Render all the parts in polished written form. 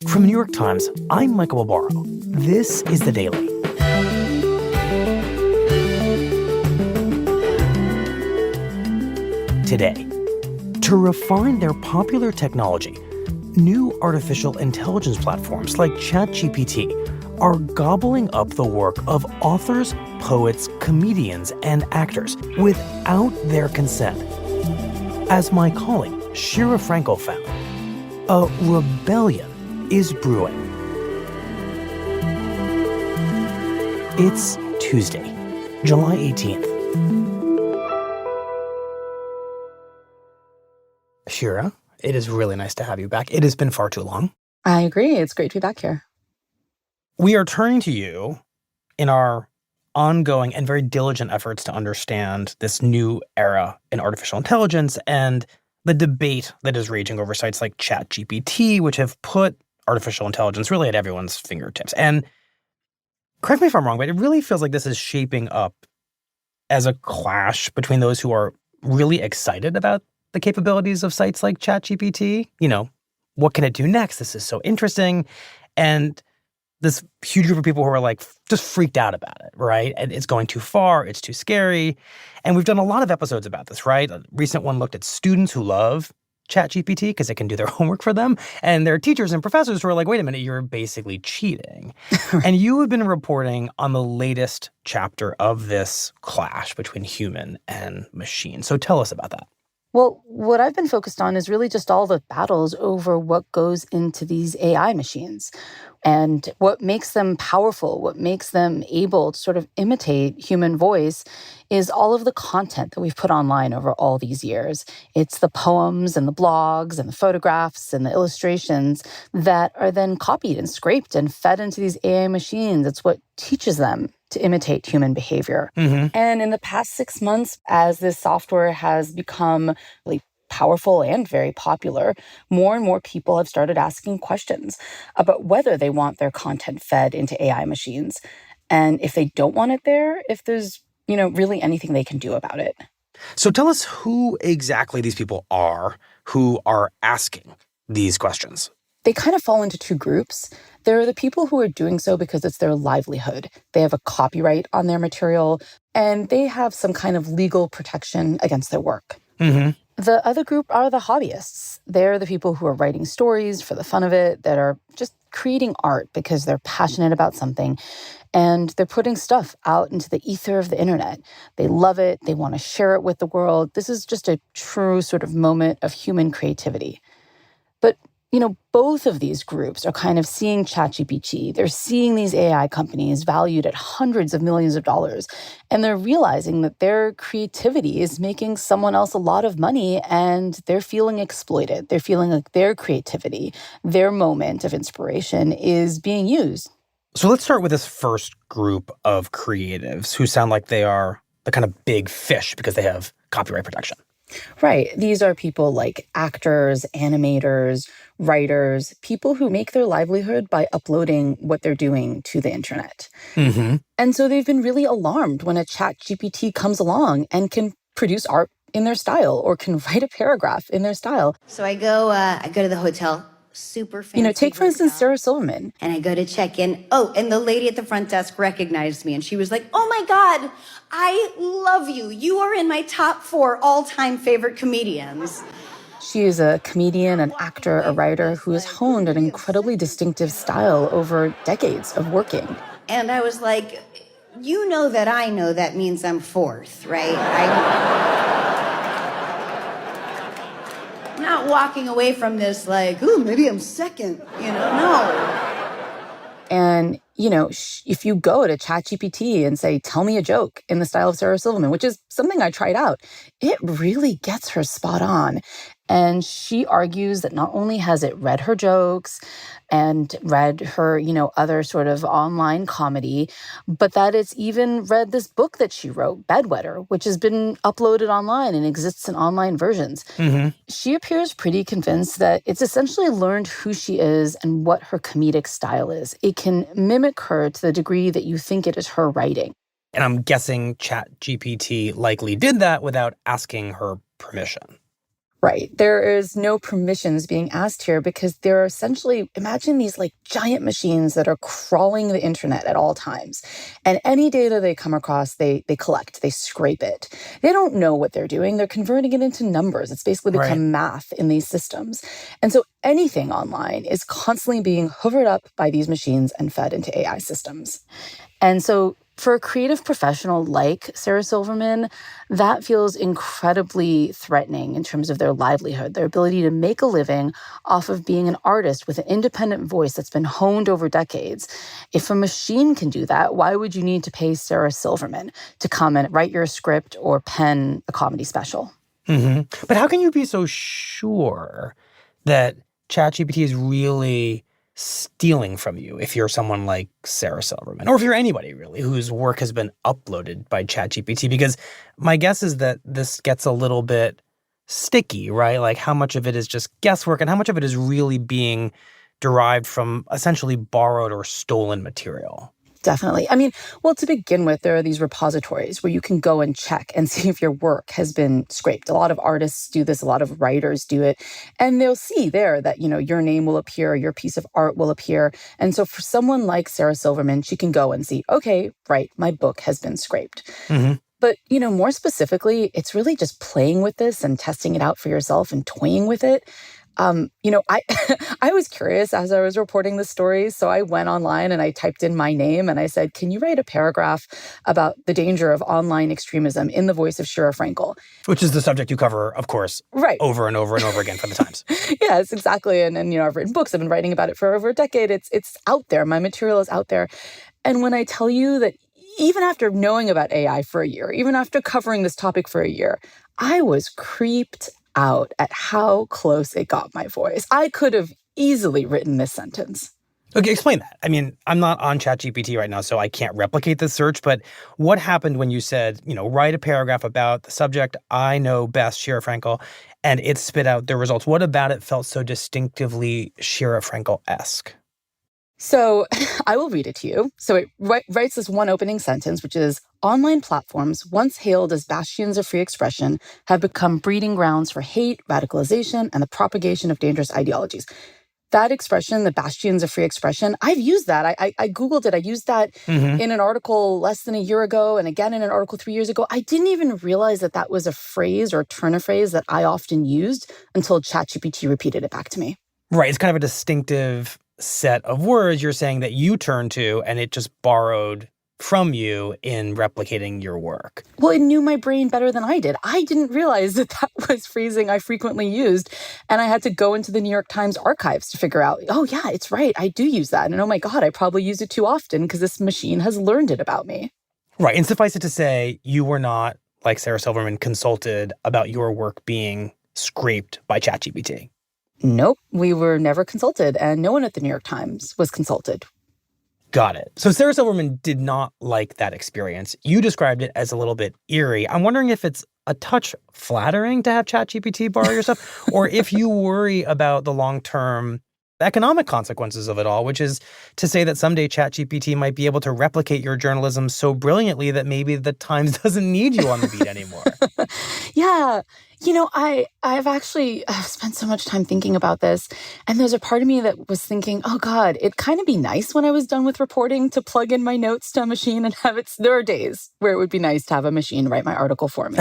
From the New York Times, I'm Michael Barbaro. This is The Daily. Today, to refine their popular technology, new artificial intelligence platforms like Chat-GPT are gobbling up the work of authors, poets, comedians, and actors without their consent. As my colleague Sheera Frenkel found, a rebellion is brewing. It's Tuesday, July 18th. Shira, it is really nice to have you back. It has been far too long. I agree. It's great to be back here. We are turning to you in our ongoing and very diligent efforts to understand this new era in artificial intelligence and the debate that is raging over sites like Chat-GPT, which have put artificial intelligence really at everyone's fingertips. And correct me if I'm wrong, but it really feels like this is shaping up as a clash between those who are really excited about the capabilities of sites like Chat-GPT. You know, what can it do next? This is so interesting. And this huge group of people who are like just freaked out about it, right? And it's going too far, it's too scary. And we've done a lot of episodes about this, right? A recent one looked at students who love Chat-GPT because it can do their homework for them. And there are teachers and professors who are like, wait a minute, you're basically cheating. And you have been reporting on the latest chapter of this clash between human and machine. So tell us about that. Well, what I've been focused on is really just all the battles over what goes into these AI machines and what makes them powerful, what makes them able to sort of imitate human voice is all of the content that we've put online over all these years. It's the poems and the blogs and the photographs and the illustrations that are then copied and scraped and fed into these AI machines. It's what teaches them to imitate human behavior. Mm-hmm. And in the past 6 months, as this software has become really powerful and very popular, more and more people have started asking questions about whether they want their content fed into AI machines. And if they don't want it there, if there's, really anything they can do about it. So tell us who exactly these people are who are asking these questions. They kind of fall into two groups. There are the people who are doing so because it's their livelihood. They have a copyright on their material, and they have some kind of legal protection against their work. Mm-hmm. The other group are the hobbyists. They're the people who are writing stories for the fun of it, that are just creating art because they're passionate about something, and they're putting stuff out into the ether of the internet. They love it. They want to share it with the world. This is just a true sort of moment of human creativity. But both of these groups are kind of seeing Chat-GPT. They're seeing these AI companies valued at hundreds of millions of dollars, and they're realizing that their creativity is making someone else a lot of money, and they're feeling exploited. They're feeling like their creativity, their moment of inspiration is being used. So let's start with this first group of creatives who sound like they are the kind of big fish because they have copyright protection. Right. These are people like actors, animators, writers, people who make their livelihood by uploading what they're doing to the internet. Mm-hmm. And so they've been really alarmed when a Chat-GPT comes along and can produce art in their style or can write a paragraph in their style. So I go to the hotel. Super fancy. Take, for instance, Sarah Silverman. And I go to check in. Oh, and the lady at the front desk recognized me. And she was like, oh, my God, I love you. You are in my top 4 all-time favorite comedians. She is a comedian, an actor, a writer who has honed an incredibly distinctive style over decades of working. And I was like, you know that I know that means I'm 4th, right? I'm not walking away from this like, ooh, maybe I'm 2nd, no. And, if you go to Chat-GPT and say, tell me a joke in the style of Sarah Silverman, which is something I tried out, it really gets her spot on. And she argues that not only has it read her jokes and read her, other sort of online comedy, but that it's even read this book that she wrote, Bedwetter, which has been uploaded online and exists in online versions. Mm-hmm. She appears pretty convinced that it's essentially learned who she is and what her comedic style is. It can mimic her to the degree that you think it is her writing. And I'm guessing Chat-GPT likely did that without asking her permission. Right. There is no permissions being asked here because they're essentially, imagine these like giant machines that are crawling the internet at all times. And any data they come across, they collect, they scrape it. They don't know what they're doing. They're converting it into numbers. It's basically become math in these systems. And so anything online is constantly being hoovered up by these machines and fed into AI systems. And so for a creative professional like Sarah Silverman, that feels incredibly threatening in terms of their livelihood, their ability to make a living off of being an artist with an independent voice that's been honed over decades. If a machine can do that, why would you need to pay Sarah Silverman to come and write your script or pen a comedy special? But how can you be so sure that ChatGPT is really stealing from you if you're someone like Sarah Silverman, or if you're anybody really whose work has been uploaded by ChatGPT? Because my guess is that this gets a little bit sticky, right? Like how much of it is just guesswork and how much of it is really being derived from essentially borrowed or stolen material? Definitely. I mean, well, to begin with, there are these repositories where you can go and check and see if your work has been scraped. A lot of artists do this, a lot of writers do it, and they'll see there that, your name will appear, your piece of art will appear. And so for someone like Sarah Silverman, she can go and see, okay, right, my book has been scraped. But, more specifically, it's really just playing with this and testing it out for yourself and toying with it. I I was curious as I was reporting the story, so I went online and I typed in my name and I said, "Can you write a paragraph about the danger of online extremism in the voice of Sheera Frenkel?" Which is the subject you cover, of course, right, over and over and over again for the Times. Yes, exactly. And I've written books. I've been writing about it for over a decade. It's out there. My material is out there. And when I tell you that even after knowing about AI for a year, even after covering this topic for a year, I was creeped out at how close it got my voice. I could have easily written this sentence. Okay, explain that. I mean, I'm not on ChatGPT right now, so I can't replicate this search, but what happened when you said, write a paragraph about the subject I know best, Sheera Frenkel, and it spit out the results? What about it felt so distinctively Sheera Frenkel-esque? So I will read it to you. So it writes this one opening sentence, which is, online platforms, once hailed as bastions of free expression, have become breeding grounds for hate, radicalization, and the propagation of dangerous ideologies. That expression, the bastions of free expression, I've used that. I Googled it. I used that in an article less than a year ago and again in an article 3 years ago. I didn't even realize that that was a phrase or turn of phrase that I often used until ChatGPT repeated it back to me. Right. It's kind of a distinctive set of words you're saying that you turn to, and it just borrowed from you in replicating your work. Well, it knew my brain better than I did. I didn't realize that was phrasing I frequently used, and I had to go into the New York Times archives to figure out, oh yeah, it's right, I do use that. And oh my God, I probably use it too often because this machine has learned it about me. Right. And suffice it to say, you were not, like Sarah Silverman, consulted about your work being scraped by ChatGPT. Nope, we were never consulted, and no one at the New York Times was consulted. Got it. So Sarah Silverman did not like that experience. You described it as a little bit eerie. I'm wondering if it's a touch flattering to have ChatGPT borrow your stuff, or if you worry about the long-term economic consequences of it all, which is to say that someday ChatGPT might be able to replicate your journalism so brilliantly that maybe the Times doesn't need you on the beat anymore. Yeah. I've actually spent so much time thinking about this. And there's a part of me that was thinking, oh God, it'd kind of be nice when I was done with reporting to plug in my notes to a machine and have it. There are days where it would be nice to have a machine write my article for me.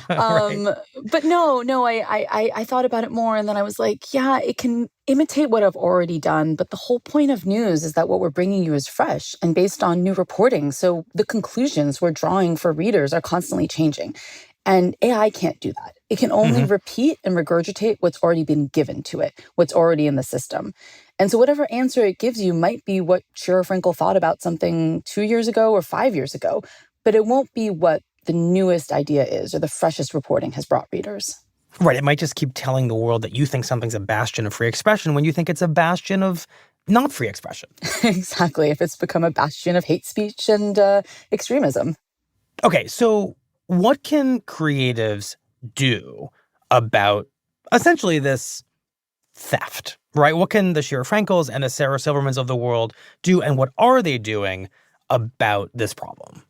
Right. But no, I thought about it more. And then I was like, yeah, it can imitate what I've already done. But the whole point of news is that what we're bringing you is fresh and based on new reporting. So the conclusions we're drawing for readers are constantly changing. And AI can't do that. It can only repeat and regurgitate what's already been given to it, what's already in the system. And so whatever answer it gives you might be what Sheera Frenkel thought about something 2 years ago or 5 years ago, but it won't be what the newest idea is or the freshest reporting has brought readers. Right. It might just keep telling the world that you think something's a bastion of free expression when you think it's a bastion of not free expression. Exactly. If it's become a bastion of hate speech and extremism. Okay, so what can creatives do about essentially this theft, right? What can the Sheera Frenkels and the Sarah Silvermans of the world do, and what are they doing about this problem?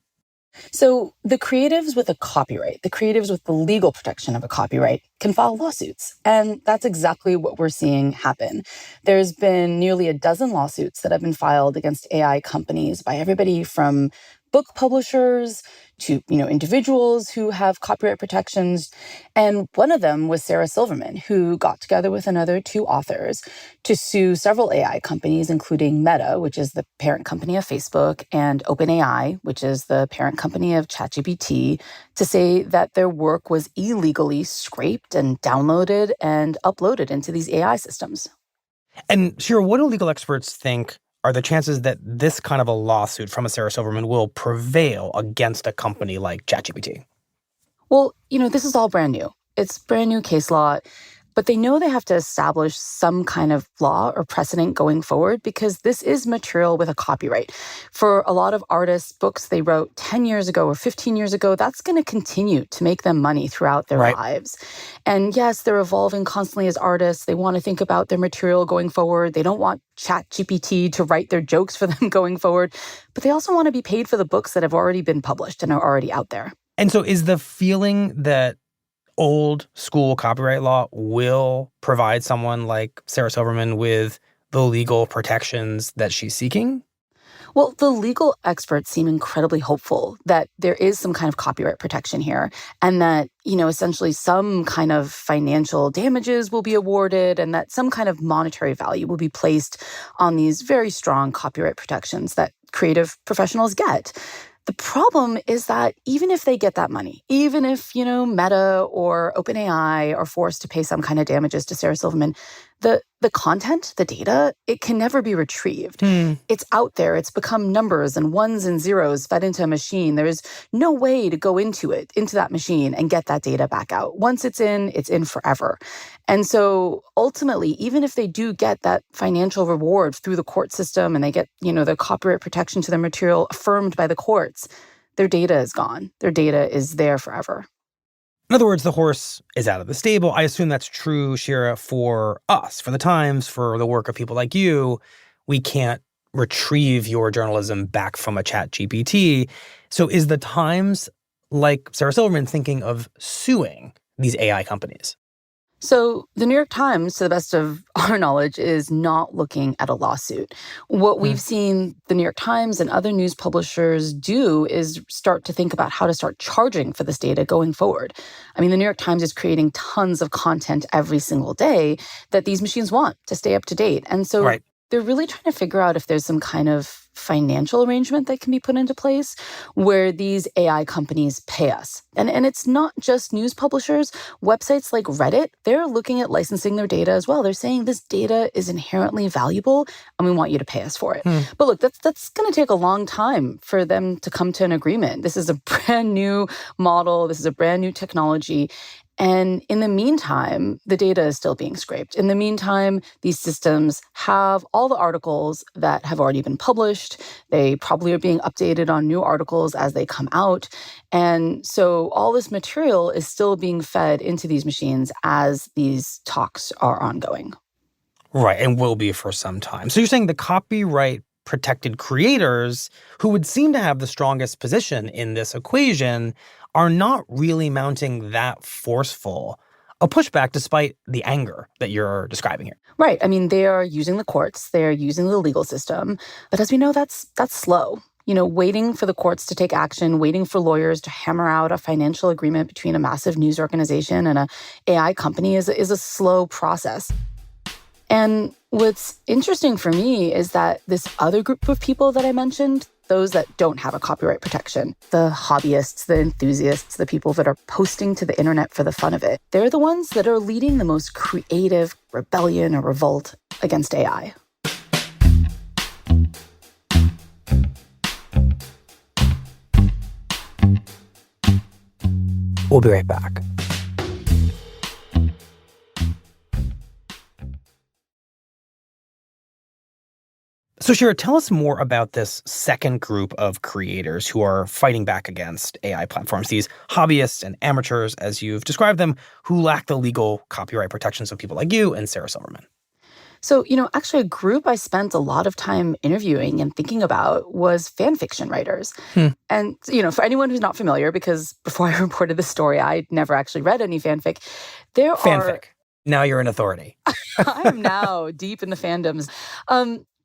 So the creatives with a copyright, the creatives with the legal protection of a copyright can file lawsuits. And that's exactly what we're seeing happen. There's been nearly a dozen lawsuits that have been filed against AI companies by everybody from book publishers to, individuals who have copyright protections. And one of them was Sarah Silverman, who got together with another two authors to sue several AI companies, including Meta, which is the parent company of Facebook, and OpenAI, which is the parent company of Chat-GPT, to say that their work was illegally scraped and downloaded and uploaded into these AI systems. And Shira, what do legal experts think are the chances that this kind of a lawsuit from a Sarah Silverman will prevail against a company like ChatGPT? Well, this is all brand new. It's brand new case law, but they know they have to establish some kind of law or precedent going forward because this is material with a copyright. For a lot of artists, books they wrote 10 years ago or 15 years ago, that's going to continue to make them money throughout their lives. And yes, they're evolving constantly as artists. They want to think about their material going forward. They don't want Chat-GPT to write their jokes for them going forward, but they also want to be paid for the books that have already been published and are already out there. And so is the feeling that old school copyright law will provide someone like Sarah Silverman with the legal protections that she's seeking? Well, the legal experts seem incredibly hopeful that there is some kind of copyright protection here and that, essentially some kind of financial damages will be awarded and that some kind of monetary value will be placed on these very strong copyright protections that creative professionals get. The problem is that even if they get that money, even if, Meta or OpenAI are forced to pay some kind of damages to Sarah Silverman, the content, the data, it can never be retrieved. It's out there. It's become numbers and ones and zeros fed into a machine. There's no way to go into that machine and get that data back out. Once it's in forever. And so ultimately, even if they do get that financial reward through the court system and they get, the copyright protection to their material affirmed by the courts, their data is gone. Their data is there forever. In other words, the horse is out of the stable. I assume that's true, Shira, for us, for the Times, for the work of people like you. We can't retrieve your journalism back from a Chat-GPT. So is the Times, like Sarah Silverman, thinking of suing these AI companies? So the New York Times, to the best of our knowledge, is not looking at a lawsuit. What we've seen the New York Times and other news publishers do is start to think about how to start charging for this data going forward. I mean, the New York Times is creating tons of content every single day that these machines want to stay up to date. And so they're really trying to figure out if there's some kind of financial arrangement that can be put into place where these AI companies pay us. And it's not just news publishers. Websites like Reddit, they're looking at licensing their data as well. They're saying this data is inherently valuable and we want you to pay us for it. But look, that's going to take a long time for them to come to an agreement. This is a brand new model. This is a brand new technology. And in the meantime, the data is still being scraped. In the meantime, these systems have all the articles that have already been published. They probably are being updated on new articles as they come out. And so all this material is still being fed into these machines as these talks are ongoing. Right, and will be for some time. So you're saying the copyright protected creators who would seem to have the strongest position in this equation are not really mounting that forceful a pushback despite the anger that you're describing here. Right. I mean, they are using the courts, they're using the legal system. But as we know, that's slow. Waiting for the courts to take action, waiting for lawyers to hammer out a financial agreement between a massive news organization and an AI company is a slow process. And what's interesting for me is that this other group of people that I mentioned, those that don't have a copyright protection, the hobbyists, the enthusiasts, the people that are posting to the internet for the fun of it, they're the ones that are leading the most creative rebellion or revolt against AI. We'll be right back. So, Shira, tell us more about this second group of creators who are fighting back against AI platforms, these hobbyists and amateurs, as you've described them, who lack the legal copyright protections of people like you and Sarah Silverman. So, actually, a group I spent a lot of time interviewing and thinking about was fan fiction writers. Hmm. And, for anyone who's not familiar, because before I reported this story, I'd never actually read any fanfic, there are... Fanfic. Now you're an authority. I am now deep in the fandoms.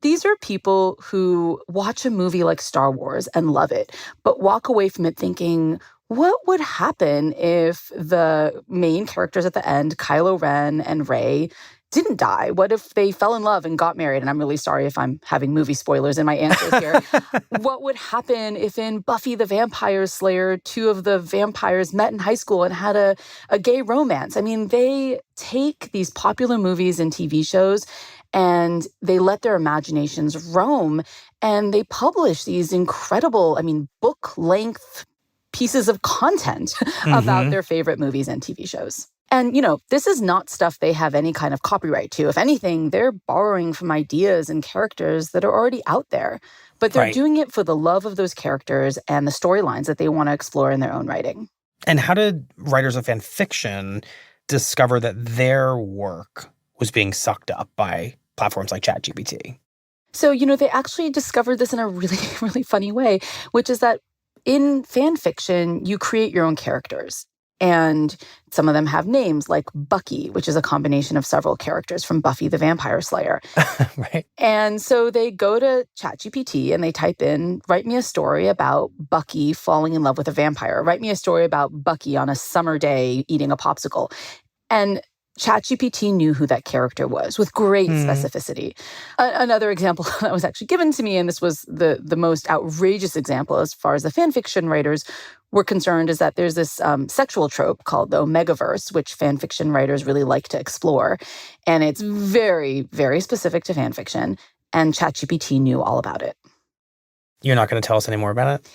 These are people who watch a movie like Star Wars and love it, but walk away from it thinking, what would happen if the main characters at the end, Kylo Ren and Rey, didn't die? What if they fell in love and got married? And I'm really sorry if I'm having movie spoilers in my answers here. What would happen if in Buffy the Vampire Slayer, two of the vampires met in high school and had a gay romance? I mean, they take these popular movies and TV shows and they let their imaginations roam, and they publish these incredible, book-length pieces of content about their favorite movies and TV shows. And, this is not stuff they have any kind of copyright to. If anything, they're borrowing from ideas and characters that are already out there. But they're doing it for the love of those characters and the storylines that they want to explore in their own writing. And how did writers of fan fiction discover that their work was being sucked up by platforms like Chat-GPT? So, they actually discovered this in a really, really funny way, which is that in fan fiction, you create your own characters. And some of them have names like Bucky, which is a combination of several characters from Buffy the Vampire Slayer. Right. And so they go to ChatGPT and they type in, write me a story about Bucky falling in love with a vampire. Write me a story about Bucky on a summer day eating a popsicle. And ChatGPT knew who that character was with great specificity. Another example that was actually given to me, and this was the most outrageous example as far as the fan fiction writers were concerned, is that there's this sexual trope called the Omegaverse, which fan fiction writers really like to explore. And it's very, very specific to fan fiction. And ChatGPT knew all about it. You're not going to tell us any more about it?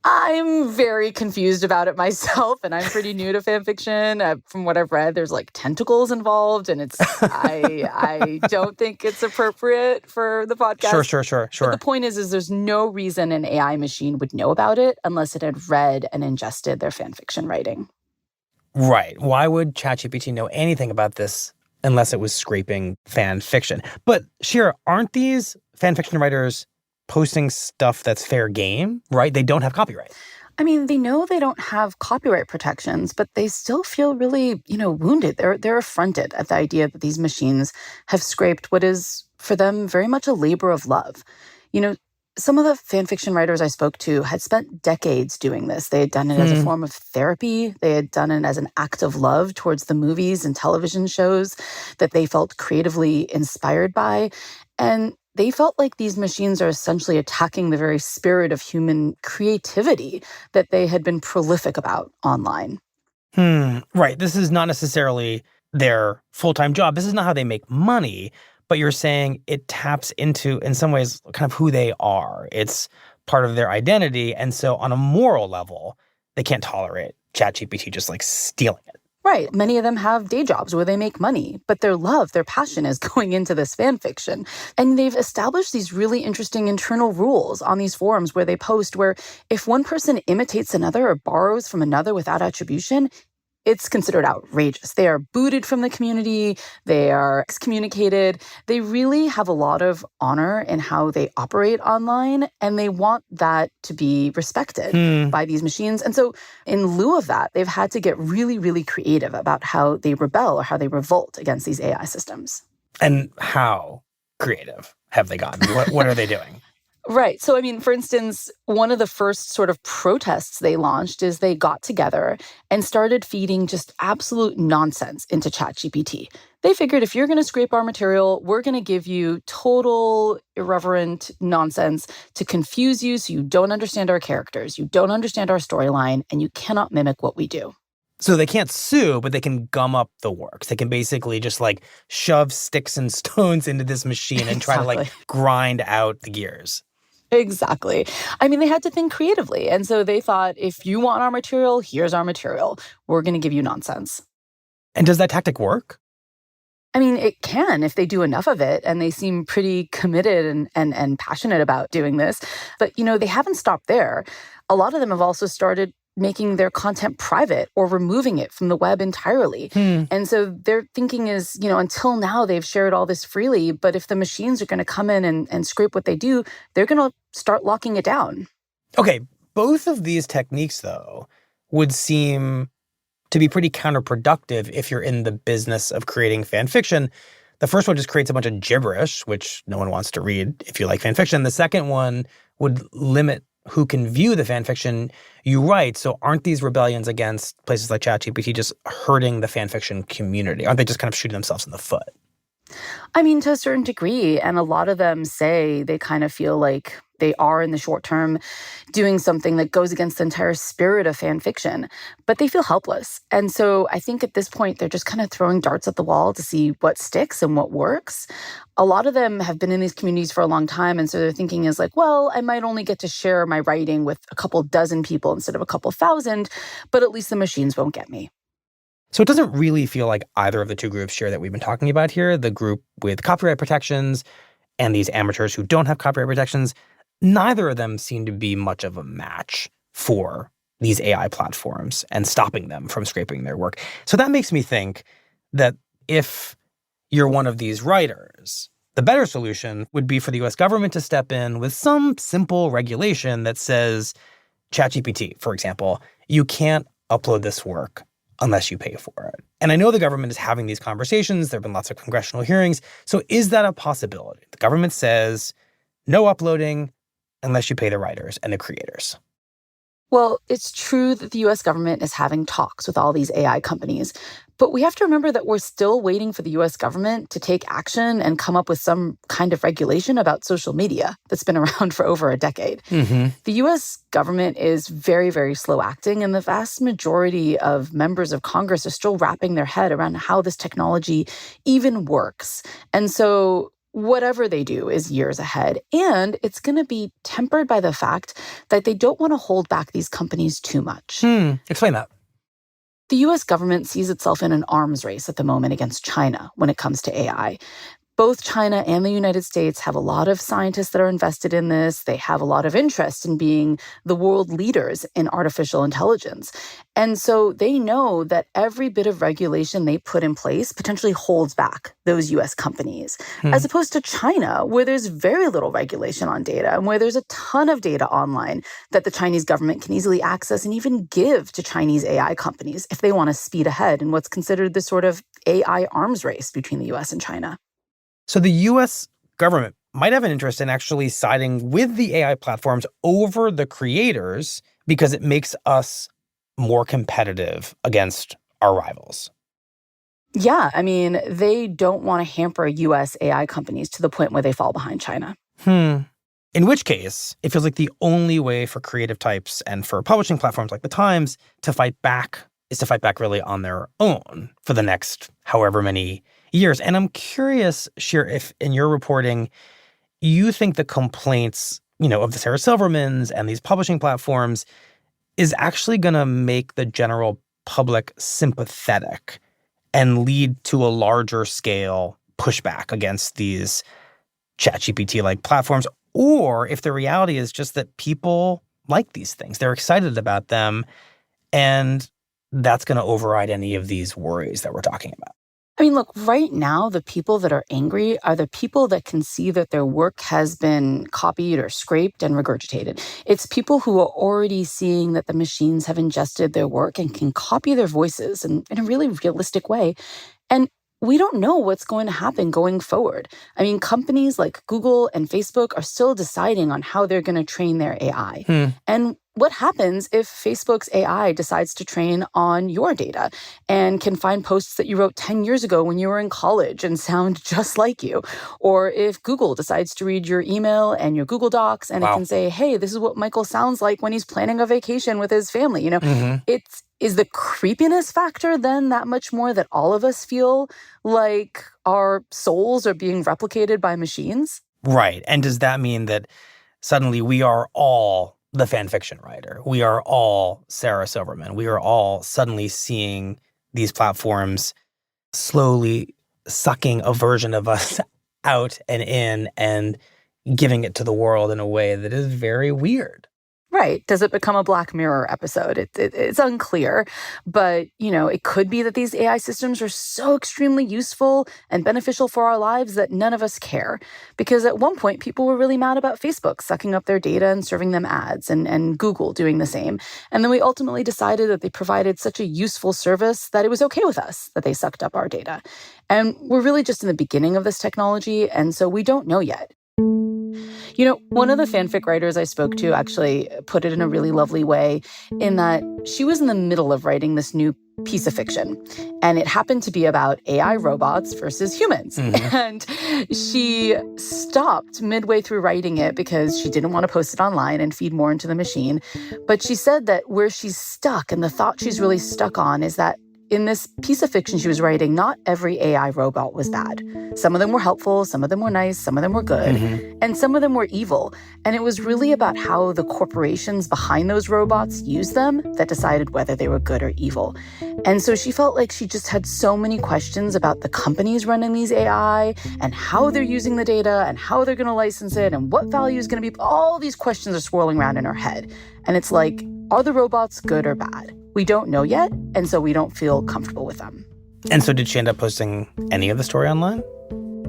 I'm very confused about it myself, and I'm pretty new to fan fiction. From what I've read, there's like tentacles involved, and I don't think it's appropriate for the podcast. Sure. But the point is there's no reason an AI machine would know about it unless it had read and ingested their fan fiction writing. Right. Why would ChatGPT know anything about this unless it was scraping fan fiction? But Shira, aren't these fan fiction writers posting stuff that's fair game, right? They don't have copyright. They know they don't have copyright protections, but they still feel really, wounded. They're affronted at the idea that these machines have scraped what is, for them, very much a labor of love. Some of the fan fiction writers I spoke to had spent decades doing this. They had done it as a form of therapy. They had done it as an act of love towards the movies and television shows that they felt creatively inspired by. And they felt like these machines are essentially attacking the very spirit of human creativity that they had been prolific about online. Right. This is not necessarily their full-time job. This is not how they make money, but you're saying it taps into, in some ways, kind of who they are. It's part of their identity. And so on a moral level, they can't tolerate ChatGPT just like stealing it. Right. Many of them have day jobs where they make money, but their love, their passion is going into this fan fiction. And they've established these really interesting internal rules on these forums where they post where if one person imitates another or borrows from another without attribution, it's considered outrageous. They are booted from the community. They are excommunicated. They really have a lot of honor in how they operate online, and they want that to be respected by these machines. And so in lieu of that, they've had to get really, really creative about how they rebel or how they revolt against these AI systems. And how creative have they gotten? What are they doing? Right. So, for instance, one of the first sort of protests they launched is they got together and started feeding just absolute nonsense into ChatGPT. They figured if you're going to scrape our material, we're going to give you total irreverent nonsense to confuse you so you don't understand our characters, you don't understand our storyline, and you cannot mimic what we do. So they can't sue, but they can gum up the works. They can basically just shove sticks and stones into this machine and try to grind out the gears. Exactly. They had to think creatively. And so they thought, if you want our material, here's our material. We're going to give you nonsense. And does that tactic work? It can if they do enough of it, and they seem pretty committed and passionate about doing this. But, they haven't stopped there. A lot of them have also started making their content private or removing it from the web entirely. And so their thinking is, until now they've shared all this freely, but if the machines are going to come in and scrape what they do, they're going to start locking it down. Okay, both of these techniques, though, would seem to be pretty counterproductive if you're in the business of creating fan fiction. The first one just creates a bunch of gibberish, which no one wants to read if you like fan fiction. The second one would limit who can view the fan fiction you write. So aren't these rebellions against places like Chat-GPT just hurting the fan fiction community? Aren't they just kind of shooting themselves in the foot? I mean, to a certain degree, and a lot of them say they kind of feel like they are in the short term doing something that goes against the entire spirit of fan fiction, but they feel helpless. And so I think at this point, they're just kind of throwing darts at the wall to see what sticks and what works. A lot of them have been in these communities for a long time, and so their thinking is like, well, I might only get to share my writing with a couple dozen people instead of a couple thousand, but at least the machines won't get me. So it doesn't really feel like either of the two groups share that we've been talking about here, the group with copyright protections and these amateurs who don't have copyright protections. Neither of them seem to be much of a match for these AI platforms and stopping them from scraping their work. So that makes me think that if you're one of these writers, the better solution would be for the US government to step in with some simple regulation that says, ChatGPT, for example, you can't upload this work unless you pay for it. And I know the government is having these conversations. There have been lots of congressional hearings. So is that a possibility? The government says no uploading unless you pay the writers and the creators. Well, it's true that the US government is having talks with all these AI companies, but we have to remember that we're still waiting for the US government to take action and come up with some kind of regulation about social media that's been around for over a decade. The US government is very, very slow acting, and the vast majority of members of Congress are still wrapping their head around how this technology even works. And so whatever they do is years ahead. And it's going to be tempered by the fact that they don't want to hold back these companies too much. Explain that. The US government sees itself in an arms race at the moment against China when it comes to AI. Both China and the United States have a lot of scientists that are invested in this. They have a lot of interest in being the world leaders in artificial intelligence. And so they know that every bit of regulation they put in place potentially holds back those US companies, as opposed to China, where there's very little regulation on data and where there's a ton of data online that the Chinese government can easily access and even give to Chinese AI companies if they want to speed ahead in what's considered this sort of AI arms race between the US and China. So the U.S. government might have an interest in actually siding with the AI platforms over the creators because it makes us more competitive against our rivals. Yeah, I mean, they don't want to hamper U.S. AI companies to the point where they fall behind China. In which case, it feels like the only way for creative types and for publishing platforms like The Times to fight back is to fight back really on their own for the next however many years. And I'm curious, Sheera, if in your reporting, you think the complaints, of the Sarah Silvermans and these publishing platforms is actually going to make the general public sympathetic and lead to a larger scale pushback against these ChatGPT-like platforms, or if the reality is just that people like these things, they're excited about them, and that's going to override any of these worries that we're talking about. I mean, look, right now, the people that are angry are the people that can see that their work has been copied or scraped and regurgitated. It's people who are already seeing that the machines have ingested their work and can copy their voices in a really realistic way. And we don't know what's going to happen going forward. I mean, companies like Google and Facebook are still deciding on how they're going to train their AI. And what happens if Facebook's AI decides to train on your data and can find posts that you wrote 10 years ago when you were in college and sound just like you? Or if Google decides to read your email and your Google Docs and it can say, hey, this is what Michael sounds like when he's planning a vacation with his family. Is the creepiness factor then that much more that all of us feel like our souls are being replicated by machines? Right. And does that mean that suddenly we are all the fan fiction writer? We are all Sarah Silverman. We are all suddenly seeing these platforms slowly sucking a version of us out and in and giving it to the world in a way that is very weird. Right. Does it become a Black Mirror episode? It's unclear. But, it could be that these AI systems are so extremely useful and beneficial for our lives that none of us care. Because at one point, people were really mad about Facebook sucking up their data and serving them ads, and Google doing the same. And then we ultimately decided that they provided such a useful service that it was okay with us that they sucked up our data. And we're really just in the beginning of this technology, and so we don't know yet. One of the fanfic writers I spoke to actually put it in a really lovely way, in that she was in the middle of writing this new piece of fiction, and it happened to be about AI robots versus humans. Mm-hmm. And she stopped midway through writing it because she didn't want to post it online and feed more into the machine. But she said that where she's stuck, and the thought she's really stuck on, is that in this piece of fiction she was writing, not every AI robot was bad. Some of them were helpful, some of them were nice, some of them were good, and some of them were evil. And it was really about how the corporations behind those robots used them that decided whether they were good or evil. And so she felt like she just had so many questions about the companies running these AI and how they're using the data and how they're going to license it and what value is going to be. All these questions are swirling around in her head. And it's like, are the robots good or bad? We don't know yet, and so we don't feel comfortable with them. And so did she end up posting any of the story online?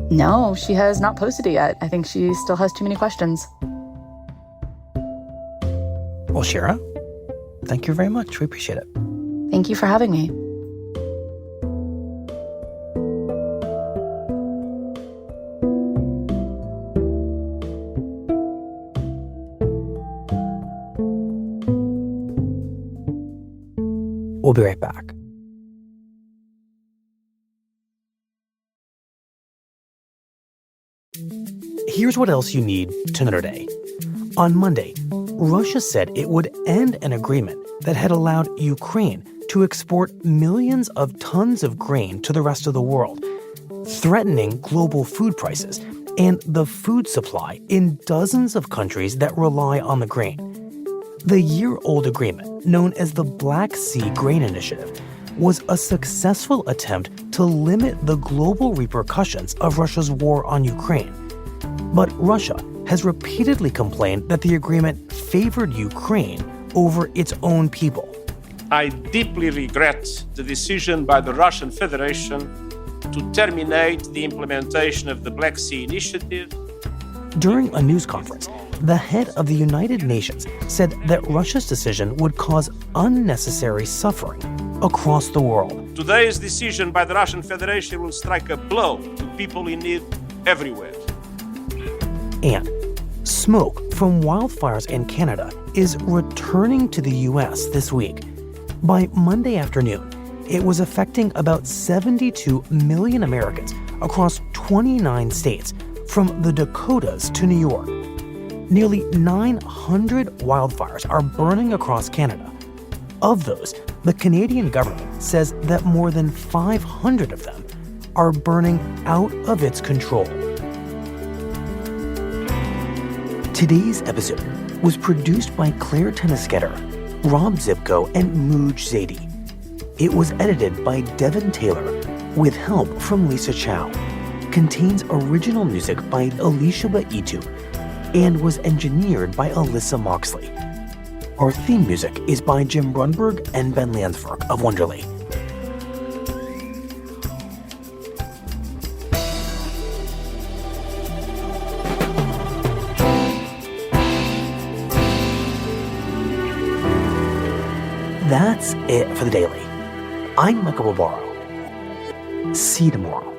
No, she has not posted it yet. I think she still has too many questions. Well, Shira, thank you very much. We appreciate it. Thank you for having me. We'll be right back. Here's what else you need to know today. On Monday, Russia said it would end an agreement that had allowed Ukraine to export millions of tons of grain to the rest of the world, threatening global food prices and the food supply in dozens of countries that rely on the grain. The year-old agreement, known as the Black Sea Grain Initiative, was a successful attempt to limit the global repercussions of Russia's war on Ukraine. But Russia has repeatedly complained that the agreement favored Ukraine over its own people. I deeply regret the decision by the Russian Federation to terminate the implementation of the Black Sea Initiative. During a news conference, the head of the United Nations said that Russia's decision would cause unnecessary suffering across the world. Today's decision by the Russian Federation will strike a blow to people in need everywhere. And smoke from wildfires in Canada is returning to the U.S. this week. By Monday afternoon, it was affecting about 72 million Americans across 29 states, from the Dakotas to New York. Nearly 900 wildfires are burning across Canada. Of those, the Canadian government says that more than 500 of them are burning out of its control. Today's episode was produced by Claire Tennisketter, Rob Zipko, and Mooj Zadie. It was edited by Devin Taylor with help from Lisa Chow. Contains original music by Alicia Baitu and was engineered by Alyssa Moxley. Our theme music is by Jim Brunberg and Ben Landsberg of Wonderly. That's it for the Daily. I'm Michael Barbaro. See you tomorrow.